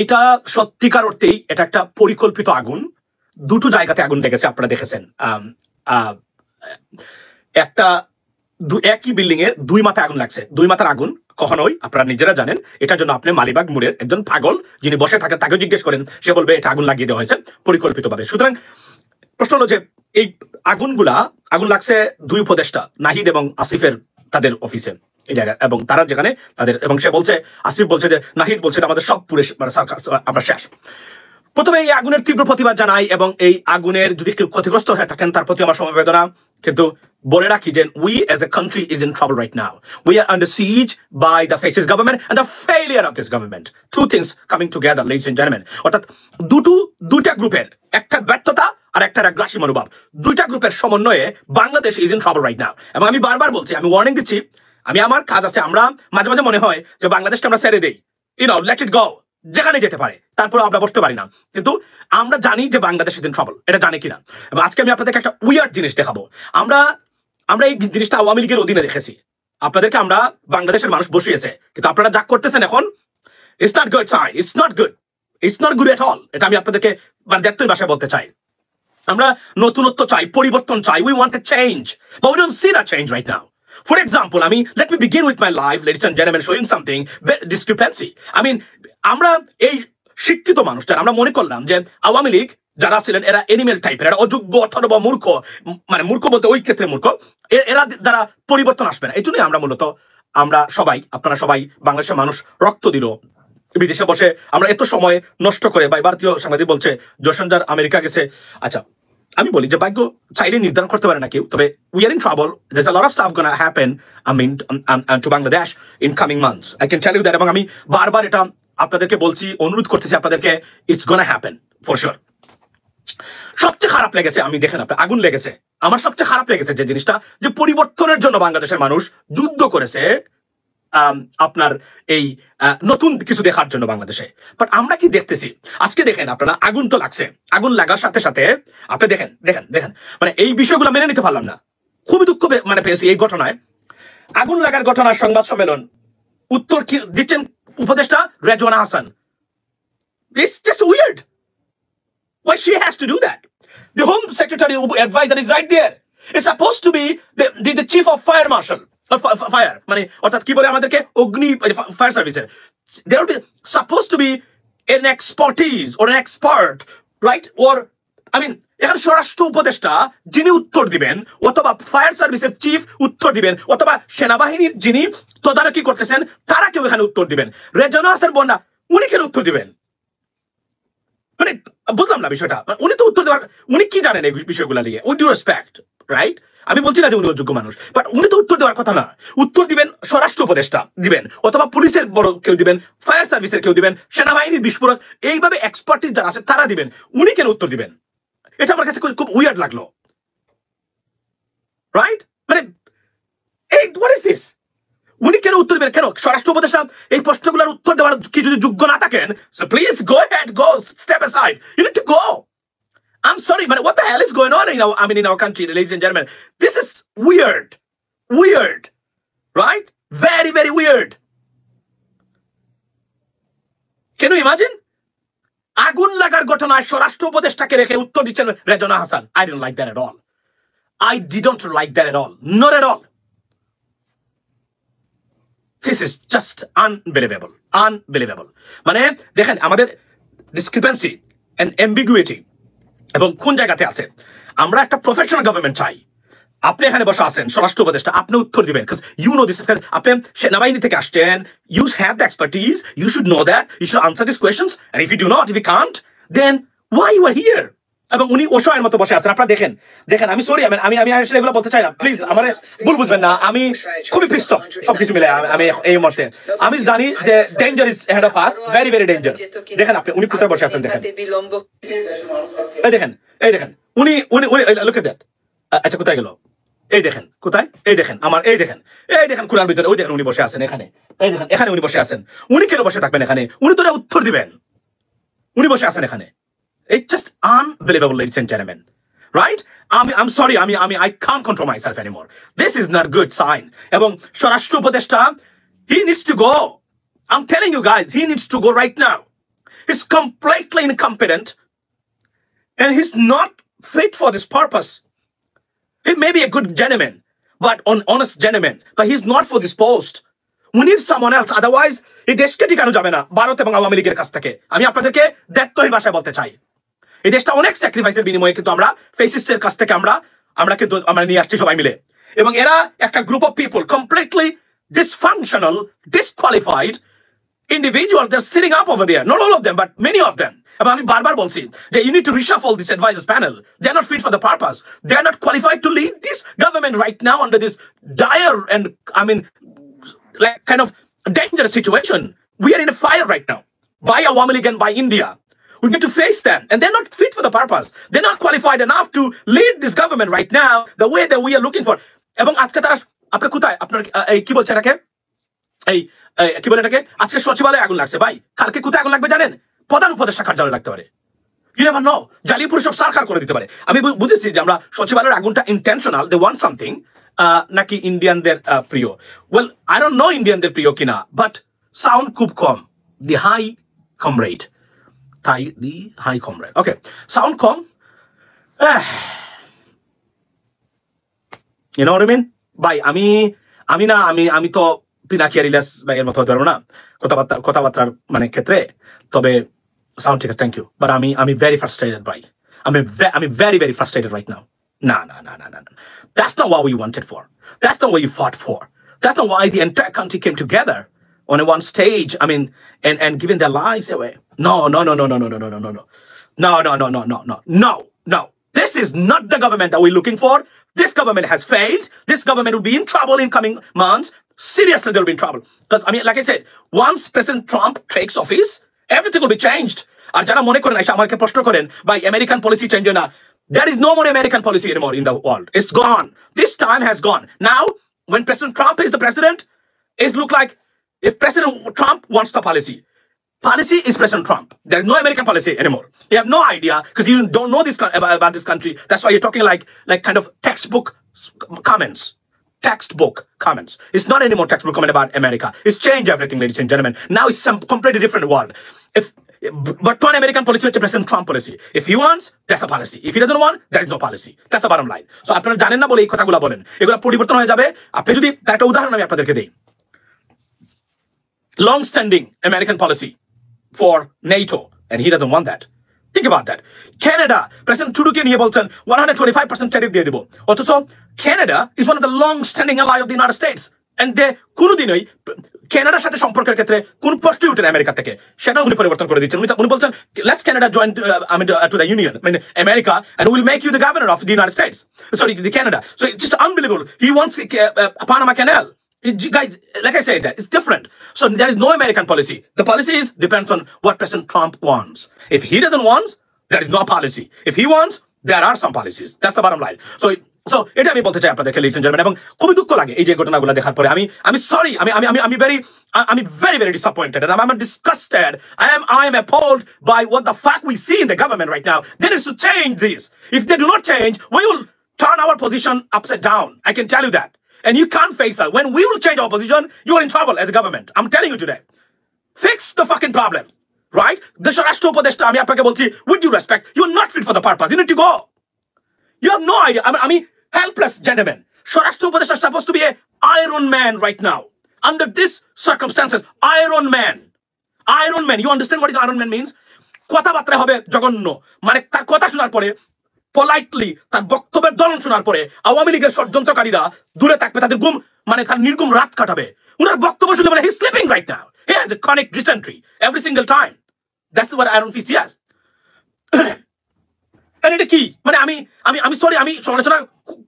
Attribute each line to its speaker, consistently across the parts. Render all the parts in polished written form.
Speaker 1: এটা সত্যিকার অর্থেই এটা একটা পরিকল্পিত আগুন। দুটো জায়গাতে আগুন লেগেছে, আপনারা দেখেছেন। একটা একই বিল্ডিং এ দুই মাথায় আগুন লাগছে। দুই মাথার আগুন কখনোই আপনারা নিজেরা জানেন, এটার জন্য আপনি মালিবাগ মোড়ের একজন পাগল যিনি বসে থাকেন তাকে জিজ্ঞেস করেন, সে বলবে এটা আগুন লাগিয়ে দেওয়া হয়েছে পরিকল্পিতভাবে। সুতরাং প্রশ্ন হলো যে এই আগুন লাগছে দুই উপদেষ্টা নাহিদ এবং আসিফের তাদের অফিসে এই জায়গায়, এবং তারা যেখানে তাদের, এবং সে বলছে, আসিফ বলছে যে নাহিদ বলছে আমাদের সব পুরে আমরা শেষ। প্রথমে এই আগুনের তীব্র প্রতিবাদ জানাই, এবং এই আগুনের যদি কেউ ক্ষতিগ্রস্ত হয়ে থাকেন তার প্রতি আমার সমবেদনা। কিন্তু বলে রাখি যে we as a country is in trouble right now. We are under siege by the fascist government and the failure of this government. Two things coming together, ladies and gentlemen. অর্থাৎ দুটা গ্রুপের, একটা ব্যর্থতা আর একটা আগ্রাসী মনোভাব, দুইটা গ্রুপের সমন্বয়ে Bangladesh is in trouble right now. এবং আমি বারবার বলছি, আমি ওয়ার্নিং দিচ্ছি, আমার কাজ আছে। আমরা মাঝে মাঝে মনে হয় যে বাংলাদেশকে আমরা ছেড়ে দেই, let it go, যেখানে যেতে পারে, তারপর আমরা বসতে পারি না। কিন্তু আমরা জানি যে বাংলাদেশ ইজ ইন ট্রাবল, এটা জানে কিনা। এবং আজকে আমি আপনাদেরকে একটা উইয়ার্ড জিনিস দেখাবো। আমরা এই জিনিসটা আওয়ামী লীগের অধীনে দেখেছি। আপনাদেরকে আমরা বাংলাদেশের মানুষ বসিয়েছে, কিন্তু আপনারা যা করতেছেন এখন, it's not good sign, it's not good at all. এটা আমি আপনাদেরকে দেখতেই ভাষায় বলতে চাই। আমরা নতুনত্ব চাই, পরিবর্তন চাই। We want a change, but we don't see that change right now. For example, let me begin with my life, ladies and gentlemen, showing something discrepancy. আমরা এই শিক্ষিত মানুষ যারা আমরা মনে করলাম যে আওয়ামী লীগ যারা ছিলেন এরা এনিমেল টাইপের, এরা অযোগ্য অথবা মূর্খ, মূর্খ বলতে ওই ক্ষেত্রে মূর্খ, এরা দ্বারা পরিবর্তন আসবে না। এই জন্যই আমরা সবাই, আপনারা সবাই, বাংলাদেশের মানুষ রক্ত দিল বিদেশে বসে। আমরা এত সময় নষ্ট করে, বা ভারতীয় সাংবাদিক বলছে জয়সঞ্জার আমেরিকা গেছে। আচ্ছা, আমি বলি যে ভাগ্য চাইলে নির্ধারণ করতে পারে না কেউ, তবে we are in trouble. There's a lot of stuff gonna happen to Bangladesh in coming months. I can tell you that. এবং আমি বারবার এটা আপনাদেরকে বলছি, অনুরোধ করতেছি আপনাদেরকে, it's gonna happen for sure. সবচেয়ে খারাপ লেগেছে, আমি দেখেন আপনার আগুন লেগেছে, আমার সবচেয়ে খারাপ লেগেছে যে জিনিসটা, যে পরিবর্তনের জন্য বাংলাদেশের মানুষ যুদ্ধ করেছে আপনার এই নতুন কিছু দেখার জন্য বাংলাদেশে। বাট আমরা কি দেখতেছি আজকে? দেখেন আপনারা, আগুন তো লাগছে, আগুন লাগার সাথে সাথে আপনি দেখেন এই বিষয়গুলো মেনে নিতে পারলাম না। খুবই দুঃখ পেয়েছি এই ঘটনায়। আগুন লাগার ঘটনার সংবাদ সম্মেলন উত্তর কি দিচ্ছেন উপদেষ্টা Rezwana Hasan. It's just weird. Why she has to do that? The Home Secretary advisor is right there. It's supposed to be the chief of fire marshal. Fire, অর্থাৎ কি বলে আমাদেরকে, অগ্নি ফায়ার সার্ভিসের। There will be supposed to be an expertise or an expert, right? Or এখানে স্বরাষ্ট্র উপদেষ্টা যিনি উত্তর দিবেন, অথবা ফায়ার সার্ভিসের চিফ উত্তর দিবেন, অথবা সেনাবাহিনীর যিনি তদারকি করতেছেন তারা কেউ এখানে উত্তর দিবেন। রেজওয়ানা হাসান বন্যা উনি কেন উত্তর দিবেন? বুঝলাম না বিষয়টা। উনি তো উত্তর দেওয়ার, উনি কি জানেন এই বিষয়গুলো নিয়ে? With due respect, right? আমি বলছি না যে উনি অযোগ্য মানুষ, বাট উনি তো উত্তর দেওয়ার কথা না। উত্তর দিবেন স্বরাষ্ট্র উপদেষ্টা দিবেন, অথবা পুলিশের বড় কেউ দিবেন, ফায়ার সার্ভিসের কেউ দিবেন, সেনাবাহিনীর বিস্ফোরক, এইভাবে এক্সপার্টিস যারা আছে তারা দিবেন। উনি কেন উত্তর দিবেন? এটা আমার কাছে খুব উইয়ার্ড লাগলো, রাইট? What is this? উনি কেন উত্তর দিবেন? কেন স্বরাষ্ট্র উপদেষ্টা এই প্রশ্নগুলোর উত্তর দেওয়ার কি যদি যোগ্য না থাকেন, please go ahead, go step aside. You need to go. I'm sorry, but what the hell is going on in our country, ladies and gentlemen? This is weird, right? Very, very weird. Can you imagine? আগুন লাগার ঘটনায় স্বরাষ্ট্র উপদেষ্টাকে রেখে উত্তর দিচ্ছেন Rezwana Hasan. I didn't like that at all. I didn't like that at all. Not at all. This is just unbelievable. দেখেন আমাদের discrepancy and ambiguity এবং কোন জায়গাতে আছে। আমরা একটা প্রফেশনাল গভর্নমেন্ট চাই। আপনি এখানে বসে আছেন স্বরাষ্ট্র উপদেষ্টা, আপনি উত্তর দিবেন, you know this. আপনি সেনাবাহিনী থেকে আসছেন, you have the expertise, you should know that, you should answer these questions, and if you do not, if you can't, then why you are here? এবং উনি অসহায়ের মতো বসে আছেন। আপনারা দেখেন আমি সরি, আমি আসলে এগুলো বলতে চাই না, প্লিজ আমার ভুল বুঝবেন না। আমি খুবই পিষ্ট সবকিছু মিলে। আমি এই মুহূর্তে আমি জানি যে danger is head of us, very very danger. দেখেন আপনি উনি কোথায় বসে আছেন, দেখেন এই দেখেন উনি লুক এট দ্যাট। আচ্ছা, কোথায় গেল? এই দেখেন কোথায়, এই দেখেন আমার, এই দেখেন খুলার ভিতরে, ওই দেখেন উনি বসে আছেন এখানে, এই দেখেন এখানে উনি বসে আছেন। উনি কেন বসে থাকবেন এখানে? উনি তো উত্তর দিবেন, উনি বসে আছেন এখানে। It's just unbelievable, ladies and gentlemen, right? I'm sorry, I can't control myself anymore. This is not good sign. এবং স্বরাষ্ট্র উপদেষ্টা, he needs to go. I'm telling you guys, he needs to go right now. He's completely incompetent, and he's not fit for this purpose. He may be a good gentleman, but an honest gentleman, but he's not for this post. We need someone else. Otherwise, এই দেশকে টিকানো যাবে না ভারত এবং আওয়ামী লীগের কাছ থেকে। আমি আপনাদেরকে দায়িত্বহীন ভাষায় বলতে চাই, এই দেশটা অনেক স্যাক্রিফাইসের বিনিময়ে কিন্তু আমরা ফেসিস্টের কাছ থেকে আমরা কিন্তু আমরা নিয়ে আসছি সবাই মিলে। এবং এরা একটা group of people, completely dysfunctional, disqualified individuals. They're sitting up over there. Not all of them, but many of them. এবং আমি বারবার বলছি যে you need to reshuffle this advisors panel. They're not fit for the purpose. They're not qualified to lead this government right now under this dire and, I mean, like kind of dangerous situation. We are in a fire right now by Awami League and by India. We get to face them, and they're not fit for the purpose. They're not qualified enough to lead this government right now the way that we are looking for. এবং আজকে তারা আপনার কোথায় আপনার এই কি বলছে এটাকে এই কি বলে এটাকে আজকে সচিবালয়ে আগুন লাগছে ভাই, কালকে কোথায় আগুন লাগবে জানেন? প্রধান উপদেষ্টা কার্যালয়ে লাগতে পারে। You never know. জালিপুর সব সরকার করে দিতে পারে। আমি বুঝেছি যে আমরা সচিবালয়ের আগুনটা ইন্টেনশনাল, দে ওয়ান্ট সামথিং, নাকি ইন্ডিয়ানদের প্রিয়। ওয়েল, আই ডোন্ট নো ইন্ডিয়ানদের প্রিয় কিনা, বাট সাউন্ড খুব কম। The high comrade, the high comrade, okay, sound কম। You know what I mean? ভাই আমি তো পিনাকিয়া রিলাস ভাইয়ের মতো হতে পারবো না কথাবার্তার মানে ক্ষেত্রে, তবে সাউন্ড ঠিক আছে, থ্যাংক ইউ, বাট আমি ভেরি ফ্রাস্ট্রেটেড ভাই, আমি very very frustrated right now. No. That's not what we wanted for. That's not what you fought for. That's not why the entire country came together on a one stage, I mean, and giving their lives away. No. This is not the government that we're looking for. This government has failed. This government will be in trouble in coming months. Seriously, they'll be in trouble. Because, I mean, like I said, once President Trump takes office, everything will be changed. আর যারা মনে করেন এসে আমাকে প্রশ্ন করেন ভাই American policy change হয় না, there is no more American policy anymore in the world. It's gone. This time has gone. Now, when President Trump is the president, it look like if President Trump wants the policy is President Trump. There is no American policy anymore. You have no idea because you don't know this about this country. That's why you're talking like kind of textbook comments. It's not anymore textbook comment about America. It's changed everything, ladies and gentlemen. Now it's some completely different world. But one American policy is President Trump policy. If he wants, that's a policy. If he doesn't want, there is no policy. That's the bottom line. So আপনারা জানেন না বলে এই কথাগুলো বলেন, এগুলো পরিবর্তন হয়ে যাবে। আপনি যদি তার একটা উদাহরণ আমি আপনাদেরকে দেই, long standing American policy for NATO, and he doesn't want that. Think about that. Canada, President Trudeau কে নিয়ে বলছেন 125% ট্যারিফ দিয়ে দেব, অথচ Canada is one of the long standing ally of the United States, and they কোনোদিনই কানাডার সাথে সম্পর্কের ক্ষেত্রে কোন প্রশ্নই উঠে না আমেরিকা থেকে, সেটা উনি পরিবর্তন করে দিচ্ছেন। উনি বলছেন let's Canada join to the union, I mean America, and we'll make you the governor of the United States, sorry, the Canada. So it's just unbelievable. He wants Panama Canal. Guys, like I said, that it's different. So there is no American policy. The policy depends on what President Trump wants. If he doesn't want, there is no policy. If he wants, there are some policies. That's the bottom line. So এটা আমি বলতে চাই আপনাদেরকে, listen German, এবং খুবই দুঃখ লাগে এই যে ঘটনাগুলো দেখার পরে। আমি সরি, আমি very disappointed, and I'm disgusted. I am appalled by what the fuck we see in the government right now. They need to change this. If they do not change, we will turn our position upside down. I can tell you that. And you can't face that. When we will change our position, you are in trouble as a government. I'm telling you today. Fix the fucking problem, right? The Swarashtra Upadeshta, আমি আপনাকে বলছি, with due respect, you're not fit for the purpose. You need to go. You have no idea. I mean, helpless gentlemen. Swarashtra Upadeshta is supposed to be an Iron Man right now. Under these circumstances, Iron Man. You understand what Iron Man means? কথাবার্তা হবে জঘন্য, মানে তার কথা শোনার পরে, politely তার বক্তব্যের ধরন শোনার পরে আওয়ামী লীগের ষড়যন্ত্রকারীরা দূরে থাকবে, তাদের তার নির্গুম রাত কাটাবে। উনার বক্তব্য শুনলে বলে, he's sleeping right now. He has a chronic dysentery every single time. That's what Iron Fist has. And এটা কি, মানে আমি সরি, আমি সমালোচনা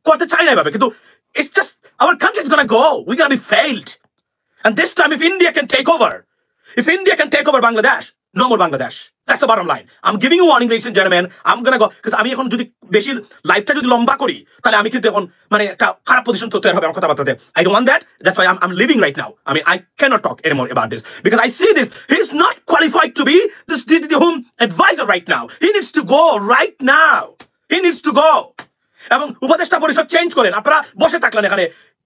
Speaker 1: করতে চাই না এভাবে, কিন্তু it's just our country is gonna go. We're gonna be failed. And this time, if India can take over Bangladesh, no more Bangladesh. That's the bottom line. I'm giving you warning, ladies and gentlemen. I'm gonna go, because আমি এখন যদি বেশি লাইফটা যদি লম্বা করি, তাহলে আমি কিন্তু এখন মানে একটা খারাপ পজিশন তৈরি হবে আমার কথাবার্তাতে। I don't want that. That's why I'm leaving right now. I mean, I cannot talk anymore about this because I see this. He's not qualified to be the home advisor right now. He needs to go right now. He needs to go. এবং উপদেষ্টা পরিষদ change করেন, আপনারা বসে থাকলেন এখানে।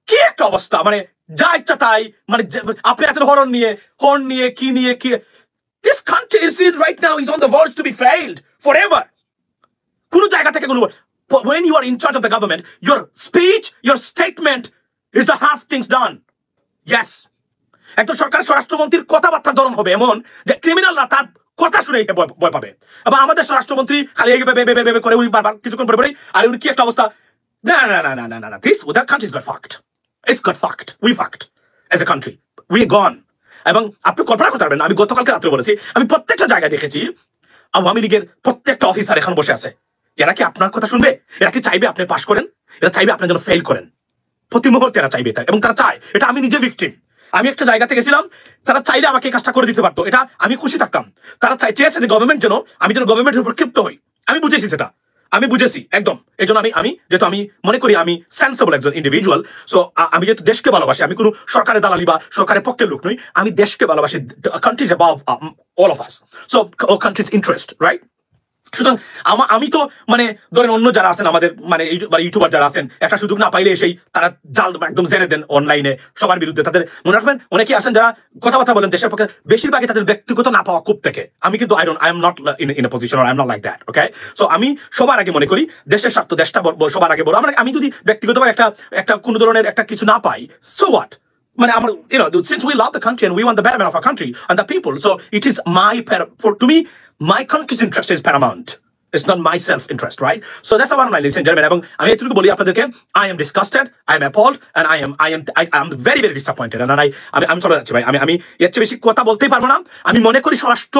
Speaker 1: কি একটা অবস্থা, মানে যা ইচ্ছা তাই, মানে আপনি এত হর্ন নিয়ে কি This country is right now is on the verge to be failed forever. কোনো জায়গা থেকে কোনো, when you are in charge of the government, your speech, your statement is the half things done. Yes. একজন সরকারের স্বরাষ্ট্রমন্ত্রীর কথাবার্তার ধরন হবে এমন যে ক্রিমিনালরা তার কথা শুনে ভয় পাবে। এবং আমাদের স্বরাষ্ট্রমন্ত্রী খালি করে উনি বারবার কিছুক্ষণ পরে আর উনি কি একটা অবস্থা, না, this that country's got fucked. It's got fucked. We fucked as a country. We gone. এবং আপনি কল্পনা করতে পারবেন না, আমি গতকালকে রাত্রে বলেছি, আমি প্রত্যেকটা জায়গায় দেখেছি আওয়ামী লীগের প্রত্যেকটা অফিসার এখন বসে আছে। এরা কি আপনার কথা শুনবে? এরা কি চাইবে আপনি পাস করেন? এরা চাইবে আপনার জন্য ফেল করেন প্রতি মুহূর্তে, এরা চাইবে এবং তারা চায় এটা। আমি নিজে ভিকটিম। আমি একটা জায়গাতে গেছিলাম, তারা চাইলে আমাকে কাজটা করে দিতে পারতো, এটা আমি খুশি থাকতাম। তারা চেয়েছে যে গভর্নমেন্ট যেন আমি যেন গভর্নমেন্টের উপর ক্ষিপ্ত হই। আমি বুঝেছি সেটা, আমি বুঝেছি একদম। এই জন্য আমি যেহেতু আমি মনে করি আমি সেন্সেবল একজন ইন্ডিভিজুয়াল, সো আমি যেহেতু দেশকে ভালোবাসি, আমি কোনো সরকারের দালালি বা সরকারের পক্ষের লোক নই, আমি দেশকে ভালোবাসি। Countries above all of us, so countries interest, right? সুতরাং আমি তো মানে ধরেন অন্য যারা আছেন আমাদের মানে ইউটিউবার যারা আছেন, একটা সুযোগ না পাইলে সেই তারা জাল একদম জেনে দেন অনলাইনে সবার বিরুদ্ধে। তাদের মনে রাখবেন অনেকে আছেন যারা কথাবার্তা বলেন দেশের পক্ষে, বেশিরভাগই তাদের ব্যক্তিগত না পাওয়া খুব থেকে। আমি কিন্তু I am not in a position, I am not like that, okay? So আমি সবার আগে মনে করি দেশের স্বার্থ, দেশটা সবার আগে বড়। আমি যদি ব্যক্তিগতভাবে একটা কোনো ধরনের একটা কিছু না পাই, সো হোয়াট? মানে আমার, since we love the country and we want the betterment of our country and the people, so it is to me my country's interest is paramount. It's not my self-interest, right? So that's the one, my ladies and gentlemen. এবং আমি এটুকু বলি আপনাদেরকে, I am disgusted, I am appalled, and I am very very disappointed. And আমি চলে যাচ্ছি ভাই, আমি এর চেয়ে বেশি কথা বলতেই পারবো না। আমি মনে করি স্বরাষ্ট্র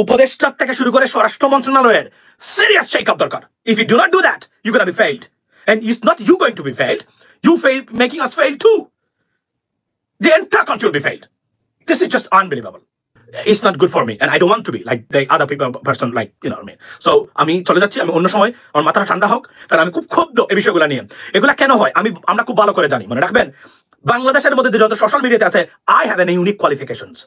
Speaker 1: উপদেষ্টা থেকে শুরু করে স্বরাষ্ট্র মন্ত্রণালয়ের সিরিয়াস চেক আপ দরকার। If you do not do that, you're gonna be failed, and it's not you going to be failed. You fail, making us fail too. The entire country will be failed. This is just unbelievable. It's not good for me, and I don't want to be like the other person, like, you know what I mean? So আমি চলে যাচ্ছি, আমি অন্য সময় আমার মাথাটা ঠান্ডা হোক, কারণ আমি খুব ক্ষুব্ধ এই বিষয়গুলো নিয়ে। এগুলা কেন হয় আমরা খুব ভালো করে জানি। মনে রাখবেন, বাংলাদেশের মধ্যে যত সোশ্যাল মিডিয়াতে আছে, I have an unique qualifications.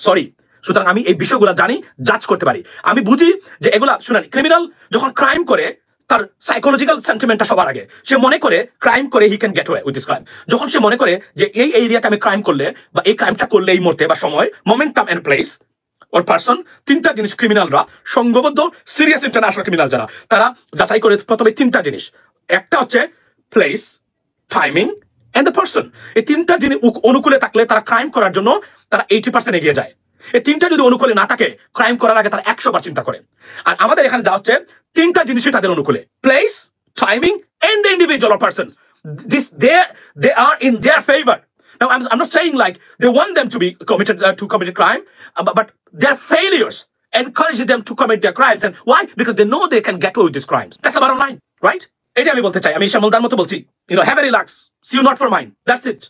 Speaker 1: Sorry, সুতরাং আমি এই বিষয়গুলো জানি, জাজ করতে পারি। আমি বুঝি যে এগুলা, শুনেন, ক্রিমিনাল যখন ক্রাইম করে তার সাইকোলজিক্যাল সেন্টিমেন্টটা সবার আগে, সে মনে করে ক্রাইম করে he can get way with this crime. যখন সে মনে করে যে এই এরিয়াতে আমি ক্রাইম করলে বা এই ক্রাইমটা করলে এই মুহূর্তে বা সময়, momentum and place or person, তিনটা জিনিস ক্রিমিনালরা সংঘবদ্ধ সিরিয়াস ইন্টারন্যাশনাল ক্রিমিনাল যারা, তারা যাচাই করে প্রথমে তিনটা জিনিস। একটা হচ্ছে place, timing and the person. এই তিনটা জিনিস অনুকূলে থাকলে তারা ক্রাইম করার জন্য তারা 80% এগিয়ে যায়। এই তিনটা যদি অনুকূলে না থাকে, ক্রাইম করার আগে তারা 100বার চিন্তা করে। আর আমাদের এখানে যা হচ্ছে, তিনটা জিনিসই তাদের অনুকূলে, place, timing and the individual person. They are in their favor. Now I'm not saying like they want them to be committed to commit a crime, but their failures encourage them to commit their crimes. And why? Because they know they can get away with these crimes. That's the bottom line, right? এটা আমি বলতে চাই। আমি শ্যামলদার মতো বলছি, have a relax, see you not for mine, that's it.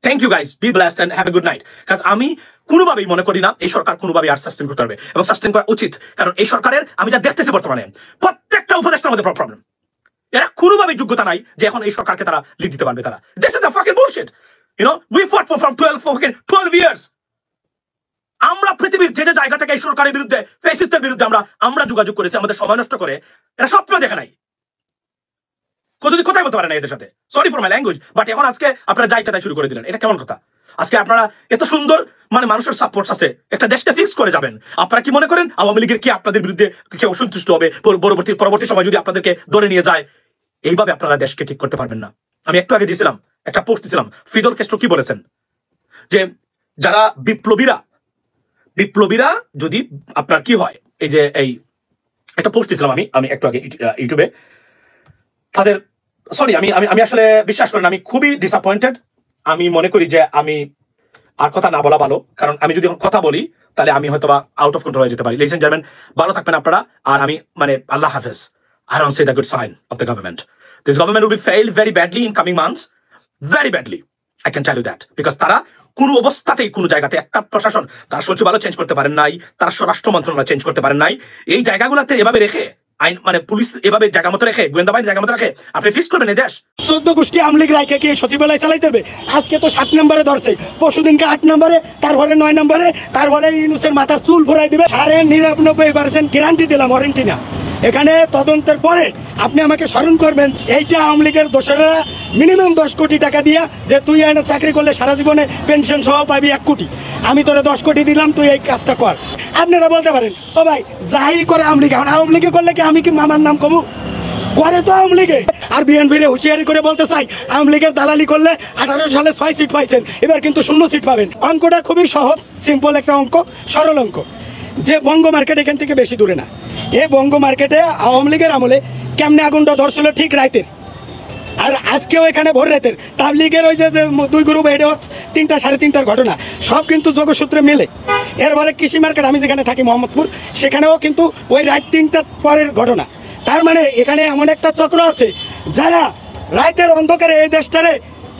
Speaker 1: Thank you guys, be blessed and have a good night. কারণ আমি কোনোভাবেই মনে করি না এই সরকার কোনোভাবেই আর সাস্টেন করতে পারবে, এবং সাস্টেন করা উচিত। কারণ এই সরকারের আমি যা দেখতেছি বর্তমানে, প্রত্যেকটা উপদেষ্টার মধ্যে প্রবলেম। এরা কোনোভাবেই যোগ্যতা নাই যে এখন এই সরকারকে তারা লিড দিতে পারবে। তারা, this is the fucking bullshit. We fought for 12 years. আমরা পৃথিবীর যে যে জায়গা থেকে এই সরকারের বিরুদ্ধে, ফ্যাসিস্টের বিরুদ্ধে আমরা যোগাযোগ করেছি, আমাদের সময় নষ্ট করে এরা স্বপ্ন দেখে নাই, কতদিন কোথায় বলতে পারে না এদের সাথে। Sorry for my language, but এখন আজকে আপনারা যা ইচ্ছা তাই শুরু করে দিলেন। এটা কেমন কথা? আজকে আপনারা এত সুন্দর মানে মানুষের সাপোর্ট আছে, একটা দেশকে ফিক্স করে যাবেন। আপনারা কি মনে করেন আওয়ামী লীগের কি আপনাদের বিরুদ্ধে কেউ অসন্তুষ্ট হবে পরবর্তী সময় যদি আপনাদেরকে ধরে নিয়ে যায়? এইভাবে আপনারা দেশকে ঠিক করতে পারবেন না। আমি একটু আগে দিয়েছিলাম একটা পোস্ট দিয়েছিলাম, ফিদল কেস্ট্রো কি বলেছেন, যে যারা বিপ্লবীরা যদি আপনার কি হয়, এই যে এই একটা পোস্ট দিয়েছিলাম আমি একটু আগে ইউটিউবে, তাদের সরি আমি আসলে বিশ্বাস করেন আমি খুবই ডিসঅ্যাপয়েন্টেড। আমি মনে করি যে আমি আর কথা না বলা ভালো, কারণ আমি যদি কথা বলি তাহলে আমি হয়তো বা আউট অফ কন্ট্রোল হয়ে যেতে পারি। লিসেন জার্মান, ভালো থাকবেন আপনারা। আর আমি মানে আল্লাহ হাফেজ। I don't see the good sign of the government. This government will be failed very badly in coming months, very badly. I can tell you that, because তারা কোনো অবস্থাতেই কোনো জায়গাতে একটা প্রশাসন, তার সচিবালয় চেঞ্জ করতে পারেন নাই, তার স্বরাষ্ট্র মন্ত্রণালয় চেঞ্জ করতে পারেন নাই। এই জায়গাগুলোতে এভাবে রেখে আইন মানে পুলিশ এভাবে জায়গা মতো রেখে, গোয়েন্দা বাহিনী জায়গা মতো রেখে আপনি ফিক্স করবেন এই দেশ?
Speaker 2: 14 গোষ্ঠী আমলিগ রাইকে কি সচিবালয় চালাইতে হবে? আজকে তো 7 নম্বরে ধরছে, পরশুদিনকে 8 নম্বরে, তারপরে 9 নম্বরে, তারপরে ইউনুসের মাথার চুল ফোরাই দিবে। 99.9% গ্যারান্টি দিলাম, ওয়ারেন্টি না। এখানে তদন্তের পরে আপনি আমাকে স্মরণ করবেন, এইটা আওয়ামী লীগের দোসরেরা মিনিমাম 10 কোটি টাকা দিয়া যে তুই এনে চাকরি করলে সারা জীবনে পেনশন সহ পাবি 1 কোটি, আমি তোরে 10 কোটি দিলাম, তুই এই কাজটা কর। আপনারা বলতে পারেন ও ভাই যাই করে আওয়ামী লীগ, আওয়ামী লীগে করলে কি আমি কি মামার নাম কমু? করে তো আওয়ামী লীগে। আর বিএনপির হুঁশিয়ারি করে বলতে চাই, আওয়ামী লীগের দালালি করলে 18 সালে 6 সিট পাইছেন, এবার কিন্তু 0 সিট পাবেন। অঙ্কটা খুবই সহজ, সিম্পল একটা অঙ্ক, সরল অঙ্ক। যে বঙ্গ মার্কেট এখান থেকে বেশি দূরে না, এই বঙ্গ মার্কেটে আওয়ামী লীগের আমলে কেমনে আগুনটা ধরছিল ঠিক রাইতের, আর আজকেও এখানে ভোর রাতের তাবলিগের ওই যে 2 গ্রুপ হেডে 3টা 3:30টার ঘটনা, সব কিন্তু যোগসূত্রে মেলে। এরপরে কৃষি মার্কেট, আমি যেখানে থাকি মোহাম্মদপুর, সেখানেও কিন্তু ওই রাত 3টার পরের ঘটনা। তার মানে এখানে এমন একটা চক্র আছে যারা রাতের অন্ধকারে এই দেশটারে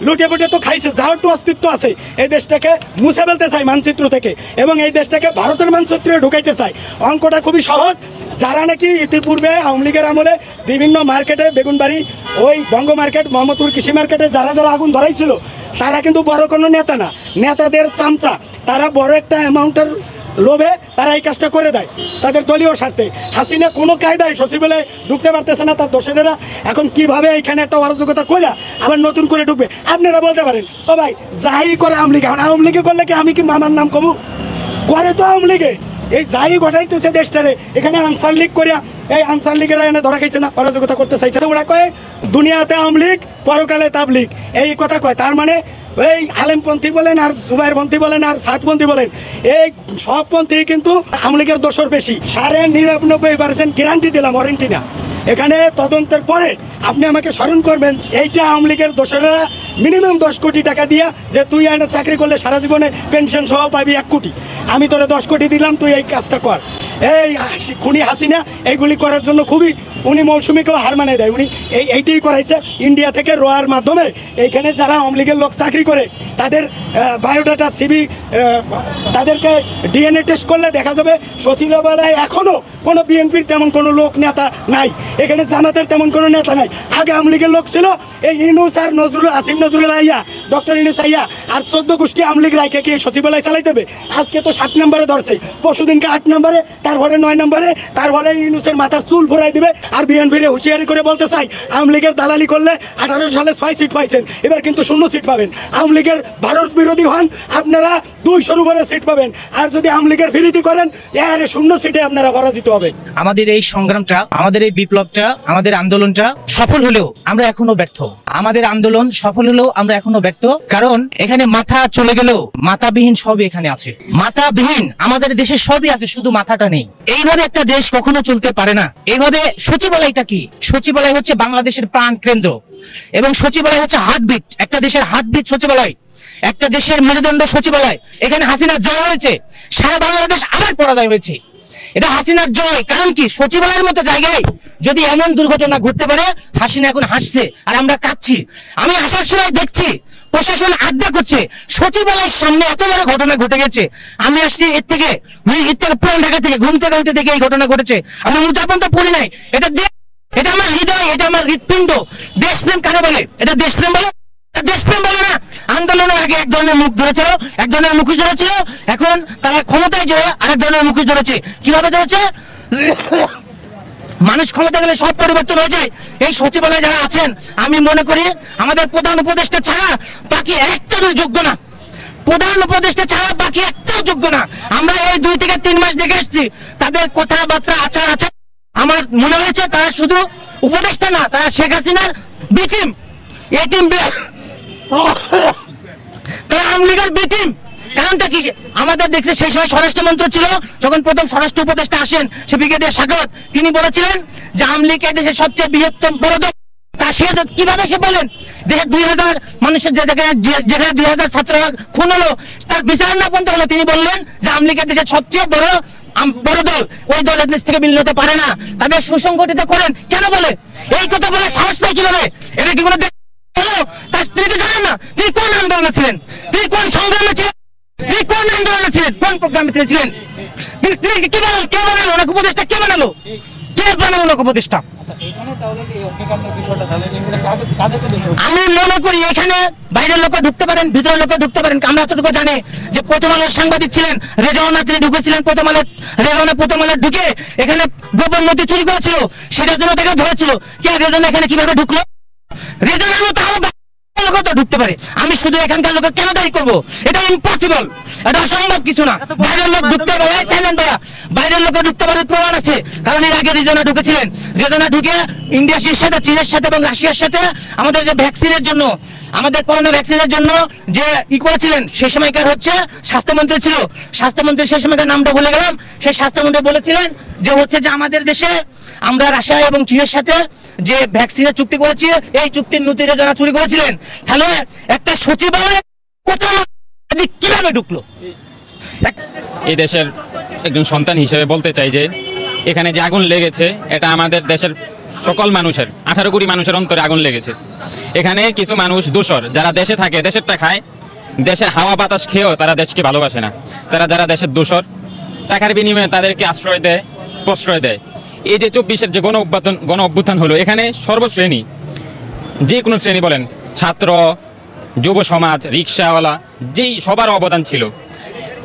Speaker 2: লুটে পুটে তো খাইছে, যার একটু অস্তিত্ব আছে, এই দেশটাকে মুছে ফেলতে চায় মানচিত্র থেকে, এবং এই দেশটাকে ভারতের মানচিত্রে ঢুকাইতে চায়। অঙ্কটা খুবই সহজ। যারা নাকি ইতিপূর্বে আওয়ামী লীগের আমলে বিভিন্ন মার্কেটে, বেগুনবাড়ি, ওই বঙ্গ মার্কেট, মোহাম্মদপুর কৃষি মার্কেটে যারা যারা আগুন ধরাইছিল, তারা কিন্তু বড় কোনো নেতা না, নেতাদের চামচা। তারা বড় একটা অ্যামাউন্টের লোভে তারা এই কাজটা করে দেয় তাদের দলীয় স্বার্থে। হাসিনা কোনো কায়দায় সচিবালয়ে ঢুকতে পারতেছে না, তার দোষরেরা এখন কিভাবে এখানে একটা অরাজকতা করে আবার নতুন করে ঢুকবে। আপনারা বলতে পারেন ও ভাই যাই করে আওয়ামী লীগ, আওয়ামী লীগে করলে কি আমি কি মামার নাম কমু? করে তো আওয়ামী লীগে। এই যাই ঘটাইতেছে দেশটারে, এখানে আনসার লীগ করিয়া এই আনসার লীগেরা এনে ধরা খাইছে না, অরাজকতা করতে চাইছে। ওরা কয় দুনিয়াতে আওয়ামী লীগ, পরকালে তাবলীগ, এই কথা কয়। তার মানে এই আলেমপন্থী বলেন আর জুবাইরপন্থী বলেন আর সাতপন্থী বলেন, এই সব পন্থী কিন্তু আওয়ামী লীগের দোষর বেশি। 99.99% গ্যারান্টি দিলাম, ওয়ারেন্টি না। এখানে তদন্তের পরে আপনি আমাকে স্মরণ করবেন, এইটা আওয়ামী লীগের দোসরেরা মিনিমাম 10 কোটি টাকা দিয়া যে তুই এনে চাকরি করলে সারা জীবনে পেনশন সহ পাবি 1 কোটি, আমি তোরে 10 কোটি দিলাম, তুই এই কাজটা কর। এই খুনি হাসিনা এইগুলি করার জন্য খুবই উনি মৌসুমীকেও হার মানে দেয়। উনি এইটাই করাইছে ইন্ডিয়া থেকে রোয়ার মাধ্যমে। এইখানে যারা আওয়ামী লীগের লোক চাকরি করে তাদের বায়োডাটা, সিবি, তাদেরকে ডিএনএ টেস্ট করলে দেখা যাবে সচিবালয়ে এখনও কোনো বিএনপির তেমন কোনো লোক নেতা নাই, এখানে জামাতের তেমন কোনো নেতা নাই। আগে আওয়ামী লীগের লোক ছিল এই ইনুস আর নজরুল, আসিফ নজরুল আইয়া, ডক্টর ইনুস আইয়া, আর 14 গোষ্ঠী আওয়ামী লীগ রাইকে কি সচিবালয় চালাই দেবে? আজকে তো 7 নম্বরে ধরছে, পরশুদিনকে 8 নম্বরে, তারপরে 9 নম্বরে, তারপরে ইনুসের মাথার চুল ফোরাই দিবে। আর বিএনপির হুঁশিয়ারি করে বলতে চাই, আওয়ামী লীগের দালালি করলে 18 সালে 6 সিট পাইছেন, এবার কিন্তু 0 সিট পাবেন। আওয়ামী লীগের ভারত বিরোধী হন, আপনারা 200 উপরে সিট পাবেন। আর যদি আওয়ামী লীগের বিরোধী করেন, এর 0 সিটে আপনারা পরাজিত হবে।
Speaker 3: আমাদের এই সংগ্রামটা, আমাদের এই বিপ্লবটা, আমাদের আন্দোলনটা সফল হলেও আমরা এখনো ব্যর্থ। আমাদের আন্দোলন সফল হলেও আমরা এখনো ব্যর্থ, কারণ এখানে মাথা চলে গেলেও মাথাবিহীন সবই এখানে আছে। মাথাবিহীন আমাদের দেশে সবই আছে, শুধু মাথাটা নেই। এইভাবে একটা দেশ কখনো চলতে পারে না। এইভাবে সচিবালয়টা কি? সচিবালয় হচ্ছে বাংলাদেশের প্রাণ কেন্দ্র, এবং সচিবালয় হচ্ছে হার্টবিট, একটা দেশের হার্টবিট সচিবালয়, একটা দেশের মেরুদণ্ড সচিবালয়। এখানে হাসিনার জয় হয়েছে, সারা বাংলাদেশ আবার পরাজয় হয়েছে। এটা হাসিনার জয়। কারণ কি? সচিবালয়ের মতো জায়গায় যদি এমন দুর্ঘটনা ঘটতে পারে, হাসিনা এখন হাসছে আর আমরা কাঁদছি। আমি আসার সময় দেখছি প্রশাসন আড্ডা করছে, সচিবালয়ের সামনে এত বড় ঘটনা ঘটে গেছে। আমি আসছি এর থেকে পুরান ঢাকা থেকে, ঘুম থেকে উঠে থেকে এই ঘটনা ঘটেছে। আমি উদযাপন তো পড়ি নাই। এটা আমার হৃদয়, এটা আমার হৃৎপিণ্ড। দেশপ্রেম কারে বলে? এটা দেশপ্রেম বলে? দেশপ্রেম বলে না। আন্দোলনের আগে এক ধরনের মুখ ধরেছিল, এক ধরনের মুখোশ ধরেছিল, এখন তারা ক্ষমতায় যেয়ে আরেক ধরনের মুখোশ ধরেছে। কিভাবে ধরেছে? মানুষ ক্ষমতা গেলে সব পরিবর্তন হয়ে যায়। এই সচিবালয়ে যারা আছেন, আমি মনে করি আমাদের প্রধান উপদেষ্টা ছাড়া বাকি একটাও যোগ্য না। প্রধান উপদেষ্টা ছাড়া বাকি একটাও যোগ্য না। আমরা এই 2 থেকে 3 মাস দেখে এসেছি, তাদের কথাবার্তা, আচার আচার, আমার মনে হয়েছে তারা শুধু উপদেষ্টা না, তারা শেখ হাসিনার বি টিম, এই টিম, তারা আওয়ামী লীগের বি টিম। কারণটা কি? আমাদের দেখতে সেই সময় স্বরাষ্ট্রমন্ত্রী ছিল, যখন প্রথম স্বরাষ্ট্র উপদেষ্টা আসেন, সে ব্রিগেডিয়ার সাখাওয়াত, তিনি বলেছিলেন যে আওয়ামী লীগ এই দেশের সবচেয়ে বৃহত্তম বড় দল। তা সে কিভাবে সে বলেন? দেশের 2000 মানুষের যেখানে 2000 ছাত্র খুন হলো, তার বিচার না পর্যন্ত হলো, তিনি বললেন যে আওয়ামী লীগের দেশের সবচেয়ে বড় দল, ওই দলের দেশ থেকে বিলীন হতে পারে না, তাদের সুসংগঠিত করেন। কেন বলে? এই কথা বলে সাহস পায় কিভাবে? এটা কি কোনো তিনি তো জানেন না তিনি কোন আন্দোলনে ছিলেন, তিনি কোন সংগ্রামে ছিলেন, তিনি কোন আন্দোলনে ছিলেন, কোন প্রোগ্রামে তিনি ছিলেন। তিনি কি বানালো? কে বানালো? ওনাকে উপদেষ্টা কে বানালো? কে কে বানানো লোক উপদেষ্টা? আমি মনে করি এখানে বাইরের লোক ঢুকতে পারেন, ভিতরের লোক ঢুকতে পারেন। আমরা এতটুকু জানি যে প্রথম আলোর সাংবাদিক ছিলেন রেজাউল, তিনি ঢুকেছিলেন প্রথম আলো ঢুকে এখানে গোপন নথি চুরি করেছিল, সেটার জন্য তাকে ধরেছিল। কে রেজাউল এখানে কিভাবে ঢুকলো? রেজাউলের মতো ঢুকতে পারে। আমি শুধু এখানকার লোক কেন দায়ী করবো? এটা ইম্পসিবল, এটা অসম্ভব কিছু না। বাইরের লোক ঢুকতে পারে, বাইরের লোক ঢুকতে পারে, প্রমাণ আছে। কারণ এর আগে রেজাউল ঢুকেছিলেন, রেজাউল ঢুকে ইন্ডিয়ার সাথে, চীনের সাথে এবং রাশিয়ার সাথে আমাদের যে ভ্যাকসিনের জন্য, আমাদের করোনা ভ্যাকসিনের জন্য যে করেছিলেন, সেই সময়কার হচ্ছে স্বাস্থ্যমন্ত্রী ছিল, স্বাস্থ্যমন্ত্রী সেই সময়কার নামটা ভুলে গেলাম, সেই স্বাস্থ্যমন্ত্রী বলেছিলেন যে হচ্ছে যে আমাদের দেশে আমরা রাশিয়া এবং চীনের সাথে যে ভ্যাকসিনের চুক্তি করেছি, এই চুক্তির নথিরে যারা চুরি করেছিলেন। তাহলে একটা সচিবালয় কিভাবে ঢুকলো?
Speaker 4: এই দেশের একজন সন্তান হিসেবে বলতে চাই যে এখানে যে আগুন লেগেছে এটা আমাদের দেশের সকল মানুষের, 18 কোটি মানুষের অন্তরে আগুন লেগেছে। এখানে কিছু মানুষ দোষর, যারা দেশে থাকে, দেশেরটা খায়, দেশের হাওয়া বাতাস খেয়েও তারা দেশকে ভালোবাসে না। তারা যারা দেশের দোষর, টাকার বিনিময়ে তাদেরকে আশ্রয় দেয়, প্রশ্রয় দেয়। এই যে 24-এর যে গণ অভ্যুত্থান হলো, এখানে সর্বশ্রেণী, যে কোনো শ্রেণী বলেন, ছাত্র, যুব সমাজ, রিক্সাওয়ালা, যেই সবার অবদান ছিল।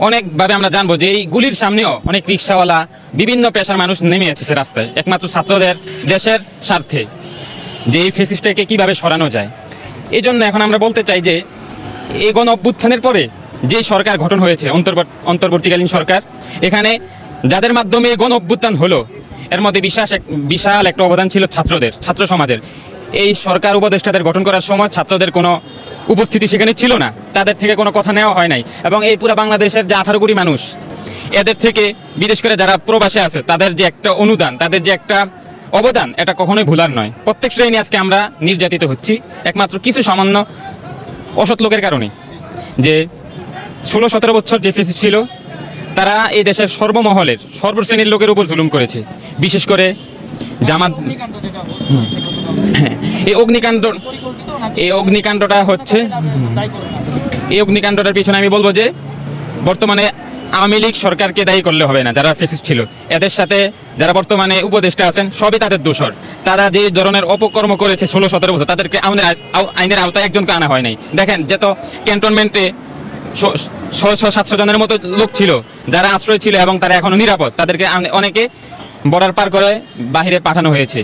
Speaker 4: অনেকভাবে আমরা জানবো যে এই গুলির সামনেও অনেক রিক্সাওয়ালা, বিভিন্ন পেশার মানুষ নেমে এসেছে রাস্তায় একমাত্র ছাত্রদের দেশের স্বার্থে, যে এই ফেসিস্টকে কিভাবে সরানো যায়। এই জন্য এখন আমরা বলতে চাই যে এই গণ অভ্যুত্থানের পরে যে সরকার গঠন হয়েছে, অন্তর্বর্তীকালীন সরকার, এখানে যাদের মাধ্যমে গণ অভ্যুত্থান হলো, এর মধ্যে বিশাল একটা অবদান ছিল ছাত্রদের, ছাত্র সমাজের। এই সরকার উপদেষ্টাদের গঠন করার সময় ছাত্রদের কোনো উপস্থিতি সেখানে ছিল না, তাদের থেকে কোনো কথা নেওয়া হয় নাই। এবং এই পুরো বাংলাদেশের যে 18 কোটি মানুষ, এদের থেকে বিশেষ করে যারা প্রবাসে আছে, তাদের যে একটা অনুদান, তাদের যে একটা অবদান, এটা কখনোই ভুলার নয়। প্রত্যেক শ্রেণী আজকে আমরা নির্যাতিত হচ্ছি একমাত্র কিছু সামান্য অসৎ লোকের কারণে। যে 16-17 বছর যে ফেসিস্ট ছিল, তারা এই দেশের সর্বমহলের, সর্বশ্রেণীর লোকের উপর জুলুম করেছে। বিশেষ করে জামাত, এই অগ্নিকাণ্ডটার পিছনে আমি বলবো যে বর্তমানে আওয়ামী লীগ সরকারকে দায়ী করলে হবে না। যারা ফেসিস্ট ছিল, এদের সাথে যারা বর্তমানে উপদেষ্টা আছেন, সবই তাদের দোষর। তারা যে ধরনের অপকর্ম করেছে 16-17 বছর, তাদেরকে আইনের আওতায় একজনকে আনা হয় নাই। দেখেন, যত ক্যান্টনমেন্টে 600-700 জনের মতো লোক ছিল যারা আশ্রয় ছিল এবং তারা এখনো নিরাপদ, তাদেরকে অনেকে বর্ডার পার করে বাহিরে পাঠানো হয়েছে।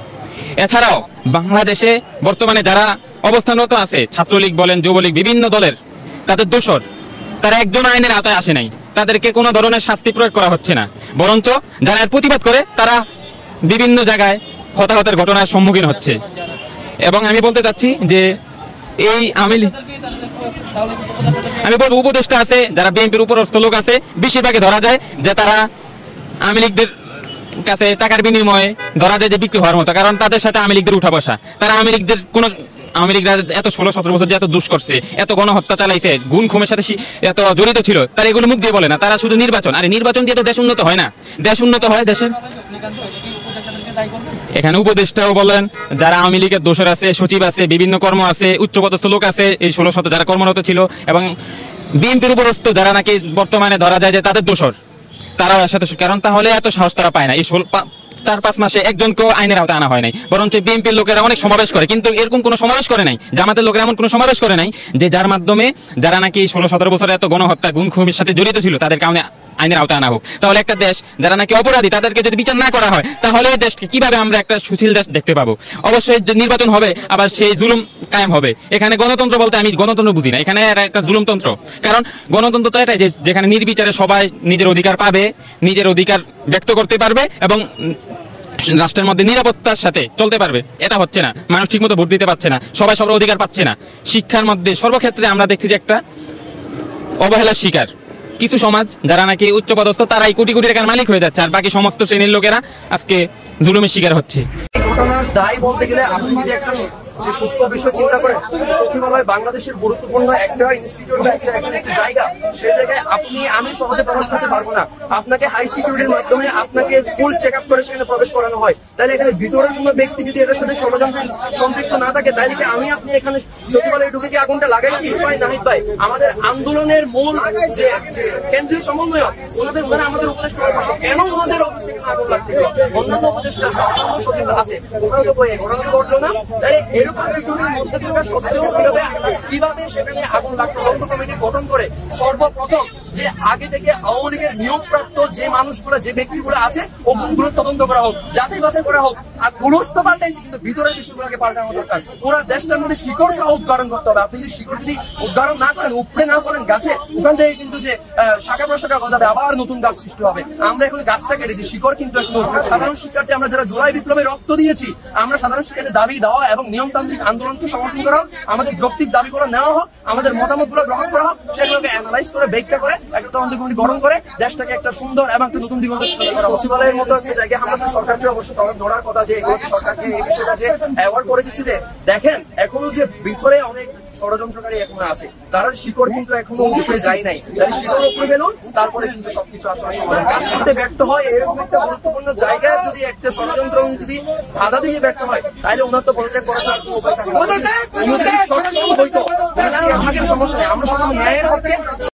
Speaker 4: এছাড়াও বাংলাদেশে বর্তমানে যারা অবস্থানরত আছে, ছাত্রলীগ বলেন, যুবলীগ, বিভিন্ন দলের, তাদের দোষর, তারা একজন আইনের আওতায় আসে নাই, তাদেরকে কোনো ধরনের শাস্তি প্রয়োগ করা হচ্ছে না। বরঞ্চ যারা এর প্রতিবাদ করে, তারা বিভিন্ন জায়গায় হতাহতের ঘটনার সম্মুখীন হচ্ছে। এবং আমি বলতে চাচ্ছি যে এই আমি বলবো উপদেষ্টা আছে, যারা বিএনপির উপরস্থ লোক আছে, বেশিরভাগই ধরা যায় যে তারা আওয়ামী লীগদের কাছে টাকার বিনিময়ে ধরা যায় যে বিক্রি হওয়ার মতো। কারণ তাদের সাথে আওয়ামী লীগদের উঠা বসা, তারা আওয়ামী লীগরা এত 16-17 বছর যে এত দুষ করছে, এত গণহত্যা চালাইছে, গুম খুমের সাথে এত জড়িত ছিল, তারা এগুলো মুখ দিয়ে বলে না। তারা শুধু নির্বাচন, আরে নির্বাচন দিয়ে তো দেশ উন্নত হয় না। দেশ উন্নত হয় দেশের, এখানে উপদেষ্টাও বলেন, যারা আওয়ামী লীগের দোষর আছে, সচিব আছে, বিভিন্ন কর্ম আছে, উচ্চপদস্থ লোক আছে, এই 16 যারা কর্মরত ছিল, এবং বিএনপির উপরস্থ যারা নাকি বর্তমানে ধরা যায় যে তাদের দোষর, তারাও এর সাথে। কারণ তাহলে এত সাহস তারা পায় না। এই 4-5 মাসে একজনকেও আইনের আওতায় আনা হয় নাই। বরঞ্চ বিএনপির লোকেরা অনেক সমাবেশ করে, কিন্তু এরকম কোনো সমাবেশ করে নাই, জামাতের লোকেরা এমন কোনো সমাবেশ করে নাই যে যার মাধ্যমে যারা নাকি 16-17 বছরে এত গণহত্যা, গুম খুনের সাথে জড়িত ছিল, তাদেরকে আইনের আওতায় আনা হোক। তাহলে একটা দেশ, যারা নাকি অপরাধী, তাদেরকে যদি বিচার না করা হয়, তাহলে এই দেশকে কিভাবে আমরা একটা সুশীল দেশ দেখতে পাবো? অবশ্যই নির্বাচন হবে, আবার সেই জুলুম কায়েম হবে। এখানে গণতন্ত্র বলতে আমি গণতন্ত্র বুঝি না, এখানে একটা জুলুমতন্ত্র। কারণ গণতন্ত্র তো এটাই, যেখানে নির্বিচারে সবাই নিজের অধিকার পাবে, নিজের অধিকার ব্যক্ত করতে পারবে এবং রাষ্ট্রের মধ্যে নিরাপত্তার সাথে চলতে পারবে। এটা হচ্ছে না, মানুষ ঠিকমতো ভোট দিতে পারছে না, সবাই সবার অধিকার পাচ্ছে না। শিক্ষার মধ্যে সর্বক্ষেত্রে আমরা দেখছি যে একটা অবহেলার শিকার কিছু সমাজ, যারা নাকি উচ্চপদস্থ, তারাই কোটি কোটি টাকার মালিক হয়ে যাচ্ছে, আর বাকি সমস্ত শ্রেণীর লোকেরা আজকে জুলুমের শিকার হচ্ছে।
Speaker 5: ঘটনার দায় বলতে গেলে আপনি যদি একটা সূক্ষ্ম বিষয় চিন্তা করেন, সচিবালয় বাংলাদেশের গুরুত্বপূর্ণ একটা ইনস্টিটিউট বা একটা জায়গা, সেই জায়গায় আমি সহজে প্রবেশ করতে পারবো না। আপনাকে হাই সিকিউরিটির মাধ্যমে আপনাকে ফুল চেক আপ করে সেখানে প্রবেশ করানো হয়। তাহলে এখানে ভিতরের কোনো ব্যক্তি যদি এটার সাথে সম্পৃক্ত না থাকে, তাহলে কি আপনি এখানে সচিবালয়ে ঢুকে কি আগুনটা লাগাইছি? নাহিদ ভাই, আমাদের আন্দোলনের মূল যে কেন্দ্রীয় সমন্বয়ক, ওনারা আমাদের উপদেষ্টা, কেন ওনাদের আগুন লাগতে, অন্যান্য উপদেষ্টা ঘটেছে, ঘটনা তো ঘটলো না। তাই এরকম সিকিউরিটির মধ্যে থাকা সত্ত্বেও কিভাবে সেখানে আগুন লাগলো? তদন্ত কমিটি গঠন করে সর্বপ্রথম যে আগে থেকে আওয়ামী লীগের নিয়োগপ্রাপ্ত যে মানুষগুলো, যে ব্যক্তিগুলো আছে, ওগুলো তদন্ত করা হোক, যাচাই বাছাই করা হোক। আর পুরুষ তো পাল্টাইছে, কিন্তু ভিতরের বিষয়গুলোকে পাল্টানো দরকার। পুরো দেশটার মধ্যে শিকড় সহ উদ্ধারণ করতে হবে। আপনি যদি শিকড় যদি উদ্ধারণ না করেন, উপড়ে না করেন গাছে, ওখান থেকে কিন্তু যে শাখা প্রশাখা গজাবে, আবার নতুন গাছ সৃষ্টি হবে। আমরা এখন গাছটা কেটেছি, শিকড় কিন্তু এখন সাধারণ শিক্ষার্থী, আমরা যারা জুলাই বিপ্লবে রক্ত দিয়েছি, আমরা সাধারণ শিক্ষার্থীর দাবি দেওয়া এবং নিয়মতান্ত্রিক আন্দোলনকে সমর্থন করা হোক, আমাদের যৌক্তিক দাবিগুলো নেওয়া হোক, আমাদের মতামতগুলো গ্রহণ করা হোক, সেগুলোকে অ্যানালাইজ করে ব্যাখ্যা করে একটা তদন্ত কমিটি গঠন করে দেশটাকে একটা সুন্দর এবং একটা নতুন দিগন্তে করা হোক। সচিবালয়ের মতো একটা জায়গায় আমাদের সরকারকে অবশ্যই ধরার কথা, যে সরকারকে এই বিষয়টা যে অ্যাওয়ার্ড করে দিচ্ছে, যে দেখেন এখনো যে ভিতরে অনেক ষড়যন্ত্রকারী এখনো আছে, তারা শিকড় কিন্তু এখনো উপরে যায় নাই। শিকড় উপরে গেলুন, তারপরে কিন্তু সবকিছু আসলে সমাধান। কাজ করতে ব্যর্থ হয় এরকম একটা গুরুত্বপূর্ণ জায়গায় যদি একটা ষড়যন্ত্র যদি বাধা দিয়ে ব্যর্থ হয়, তাহলে ওনার তো পদত্যাগ করার কোনো উপায় থাকে না। আমাদের সমস্যা নেই, আমরা সকল ন্যায়ের পক্ষে